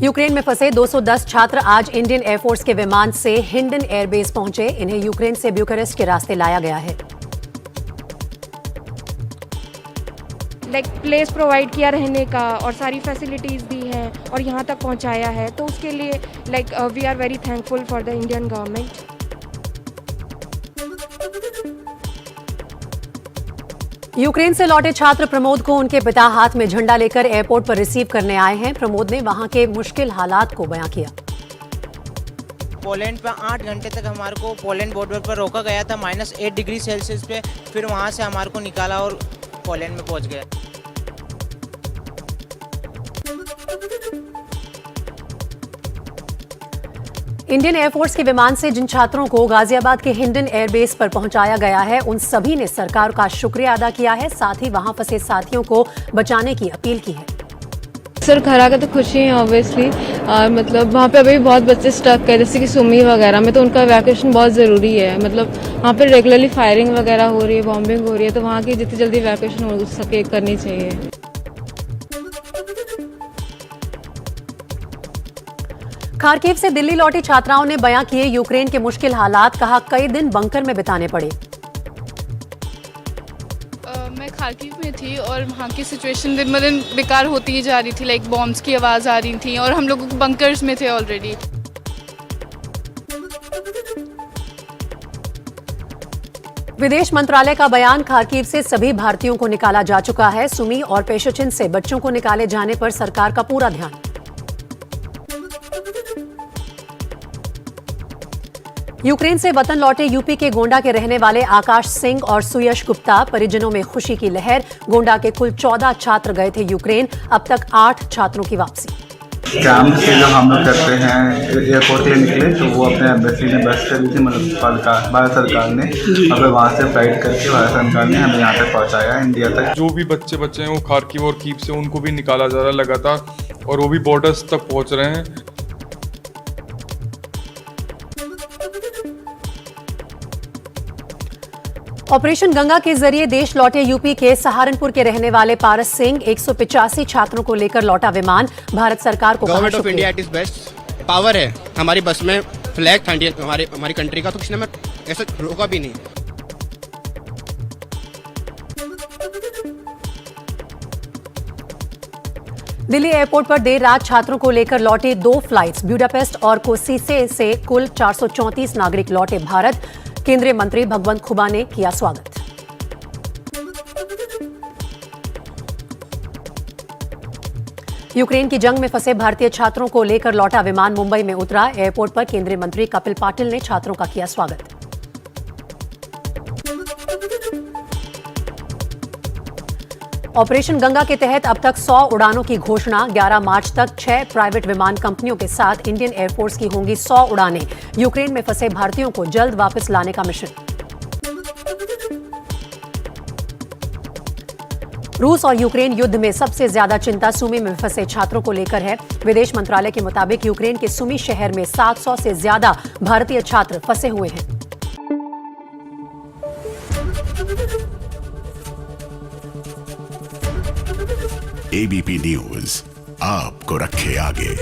Ukraine में फंसे 210 छात्र आज इंडियन एयरफोर्स के विमान से हिंडन एयरबेस पहुंचे। इन्हें यूक्रेन से ब्यूकारेस्ट के रास्ते लाया गया है। प्लेस प्रोवाइड किया रहने का और सारी फैसिलिटीज़ दी हैं और यहाँ तक पहुँचाया है, तो उसके लिए we are very thankful for the Indian government. Ukraine से लौटे छात्र प्रमोद को उनके पिता हाथ में झंडा लेकर एयरपोर्ट पर रिसीव करने आए हैं। प्रमोद ने वहां के मुश्किल हालात को बयां किया। पोलैंड पर 8 घंटे तक हमारे को पोलैंड बॉर्डर पर रोका गया था -8 डिग्री सेल्सियस पे। फिर वहां से हमारे को निकाला और पोलैंड में पहुंच गए। इंडियन एयरफोर्स के विमान से जिन छात्रों को गाजियाबाद के हिंडन एयरबेस पर पहुंचाया गया है, उन सभी ने सरकार का शुक्रिया अदा किया है। साथ ही वहां फंसे साथियों को बचाने की अपील की है। सर खरा का तो खुशी है ऑब्वियसली, मतलब वहाँ पे अभी बहुत बच्चे स्टक है, जैसे कि सुमी वगैरह में, तो उनका इवैक्यूएशन बहुत ज़रूरी है। मतलब वहाँ पे रेगुलरली फायरिंग वगैरह हो रही है, बॉम्बिंग हो रही है, तो वहाँ की जितनी जल्दी इवैक्यूएशन हो सके करनी चाहिए। खार्किव से दिल्ली लौटी छात्राओं ने बयां किए यूक्रेन के मुश्किल हालात। कहा, कई दिन बंकर में बिताने पड़े। मैं खार्किव में थी और वहाँ की सिचुएशन दिन ब दिन बेकार होती ही जा रही थी। लाइक बॉम्ब्स की आवाज़ आ रही थी और हम लोग बंकर्स में थे ऑलरेडी। विदेश मंत्रालय का बयान, खार्किव से सभी भारतीयों को निकाला जा चुका है। सुमी और पेशोचिन से बच्चों को निकाले जाने पर सरकार का पूरा ध्यान। यूक्रेन से वतन लौटे यूपी के गोंडा के रहने वाले आकाश सिंह और सुयश गुप्ता, परिजनों में खुशी की लहर। गोंडा के कुल 14 छात्र गए थे यूक्रेन, अब तक 8 छात्रों की वापसी। कैंप से जब हम लोग करते हैं एयरपोर्ट के लिए निकले, तो वो अपने एम्बेसी ने बस करी थी, मतलब भारत सरकार ने, और फिर वहाँ से फ्लाइट करके भारत सरकार ने हमें यहाँ तक पहुँचाया, इंडिया तक। जो भी बच्चे हैं वो खार्किव और कीव से, उनको भी निकाला जा रहा है लगातार, और वो भी बॉर्डर्स तक पहुँच रहे हैं। ऑपरेशन गंगा के जरिए देश लौटे यूपी के सहारनपुर के रहने वाले पारस सिंह, 185 छात्रों को लेकर लौटा विमान। भारत सरकार को government of India it is best. Power है हमारी बस में, फ्लैग था हमारी कंट्री का, तो किसी ने हमें ऐसा रोका भी नहीं। दिल्ली एयरपोर्ट पर देर रात छात्रों को लेकर लौटी 2 फ्लाइट्स, ब्यूडापेस्ट और कोसीसे से कुल 434 नागरिक लौटे भारत। केंद्रीय मंत्री भगवंत खुबा ने किया स्वागत। यूक्रेन की जंग में फंसे भारतीय छात्रों को लेकर लौटा विमान मुंबई में उतरा। एयरपोर्ट पर केंद्रीय मंत्री कपिल पाटिल ने छात्रों का किया स्वागत। ऑपरेशन गंगा के तहत अब तक 100 उड़ानों की घोषणा। 11 मार्च तक 6 प्राइवेट विमान कंपनियों के साथ इंडियन एयरफोर्स की होंगी 100 उड़ानें। यूक्रेन में फंसे भारतीयों को जल्द वापस लाने का मिशन। रूस और यूक्रेन युद्ध में सबसे ज्यादा चिंता सुमी में फंसे छात्रों को लेकर है। विदेश मंत्रालय के मुताबिक यूक्रेन के सुमी शहर में 700 से ज्यादा भारतीय छात्र फंसे हुए हैं। एबीपी न्यूज आपको रखे आगे।